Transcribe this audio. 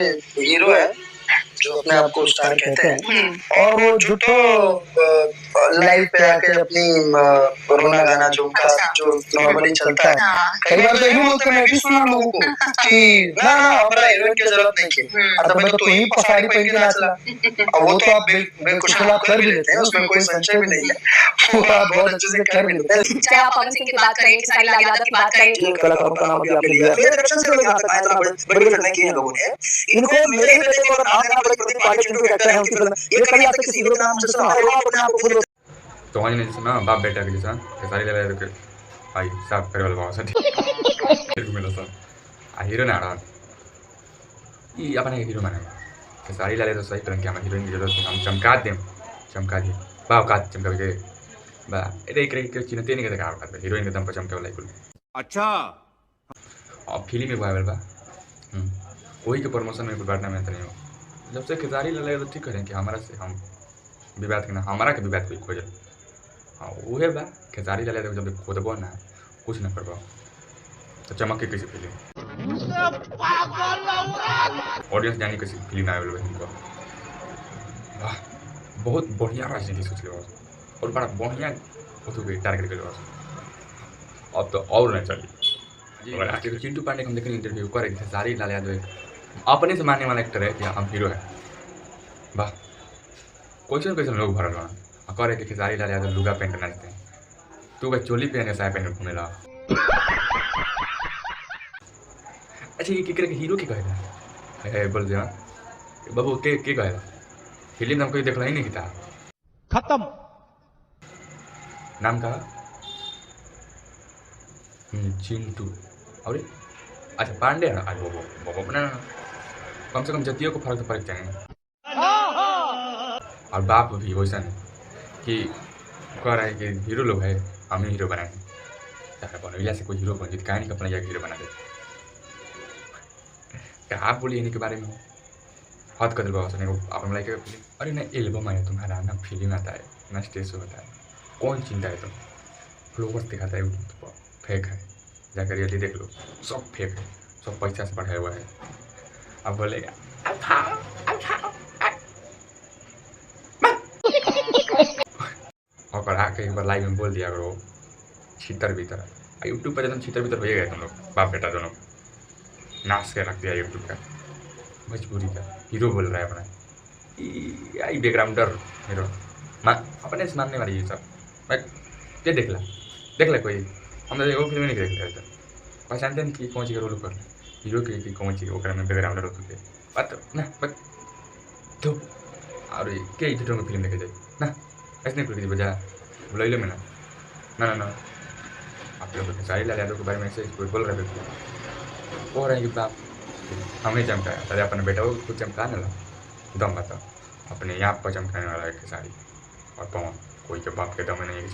Hero है जो अपने आप को स्टार कहते हैं और वो झूठो लाइव पे आके अपनी रोना गाना जो उनका जो नॉर्मली चलता है। कई बार तो ये भी बोलते हैं, मैं भी सुना लोगों को कि ना ना हमारा हीरोइन की जरूरत नहीं है, अरे मैं तो तू ही साड़ी पहन के नाच ला। और वो तो आप बेकुशल आप कर भी लेते हैं, उसमें कोई संशय भी नहीं है, वो आप बहुत अच्छे से कर भी लेते हैं। चाहे आप पवन सिंह की बात करें, खेसारी लाल यादव की बात करें, जिन कलाकारों का नाम अभी आपने लिया, मेरे डायरेक्शन से लोग यहाँ तक आए, इतना बड़ी फिल्में की हैं लोगों ने, इनको मेरे ही बेटे को अगर नाम लेना पड़े, प्रदीप पांडे चिंटू के एक्टर हैं उनकी फिल्म, ये कभी आज तक किसी हीरो का नाम मुझसे सुना होगा अपने आप को खुद तो वहीं नहीं सुना बाप बेटा के जैसा खेसारी लाल यादव के भाई साहब करे वाला बाबा सा मिला सर आ हीरो ना रहा ये अपने हीरो माने खेसारी लाल यादव सही तरह के हम हीरोइन की जरूरत हम चमका दे बाप का चमका के बा एटे एक चिन्हते नहीं का काम करते हीरोइन के दम पर चमके वाला कुल अच्छा और फिल्म में बाइबल बा वही के प्रमोशन में बांटना में नहीं हो जब से खेसारी लाल यादव ठीक करें कि हमारा से हम विवाद के ना हमारा के विवाद कोई खोजे हाँ वह बा खेसारी लाल यादव जब खोदबो ना कुछ ना करबो तो चमक के कैसे फिल्म ऑडियंस जानी कैसी फिल्म आए वाले इनको वाह बहुत बढ़िया राजनीति सोच ले और बड़ा बढ़िया उसको टारगेट कर अब तो और नहीं चली चिंटू पांडे हम देखें इंटरव्यू करे खेसारी लाल यादव अपने से मानने वाला एक्टर है कि हम हीरो है वाह कैसे लोग भरल बना करे कि खेसारी लाल यादव लुगा पहन के नाचते हैं तू का चोली पहन के साया पहन के घूमेला अच्छा ये के हीरो की कहेगा है बोल दे बाबू के कहेगा फिल्म नाम कोई देखला ही नहीं था खत्म नाम का चिंटू और अच्छा पांडे है अरे वो अपना कम से कम जतियों को फर्क तो फर्क चाहिए और बाप भी वैसा नहीं कि कह रहा है कि हीरो लोग है हम ही हीरो बनाए बनैला से कोई हीरो बन जीत कहानी अपना जाकर हीरो बना दे क्या आप बोलिए इन्हीं के बारे में हद कर बाबा सुने आप लाइक अरे ना एल्बम आया तुम्हारा ना फिल्म आता है ना स्टेज शो होता है कौन चिंता है तुम फ्लोवर्स दिखाता है यूट्यूब पर फेक है जाकर रियलिटी देख लो सब फेक है सब पैसा से बढ़ाया हुआ है अब बोलेगा और आके एक बार लाइव में बोल दिया अगर वो छितर भीतर यूट्यूब पर जब छितर भीतर हो गए तुम लोग बाप बेटा दोनों नाच के रख दिया यूट्यूब का मजबूरी का हीरो बोल रहा है अपना आई बैकग्राउंडर हीरो अपने से मानने वाली ये सब मैं ये देख ला कोई हम वो फिल्म नहीं देख रहे पहचानते हैं कि कौन सी का रोल कर हीरो के कौन सी वो में बैकग्राउंडर होते थे बात ना बट तो और के झूठों में फिल्म देखे जाए ना ऐसे नहीं बजा बुला लो मैं ना ना आप लोग खेसारी लाल यादव के बारे में ऐसे बोल रहे थे वो रहे कि बाप हमें चमकाया अरे अपने बेटा को कुछ चमका ना ला दम बताओ अपने यहाँ पर चमकाने वाला है खेसारी और पवन कोई के बाप के दम में नहीं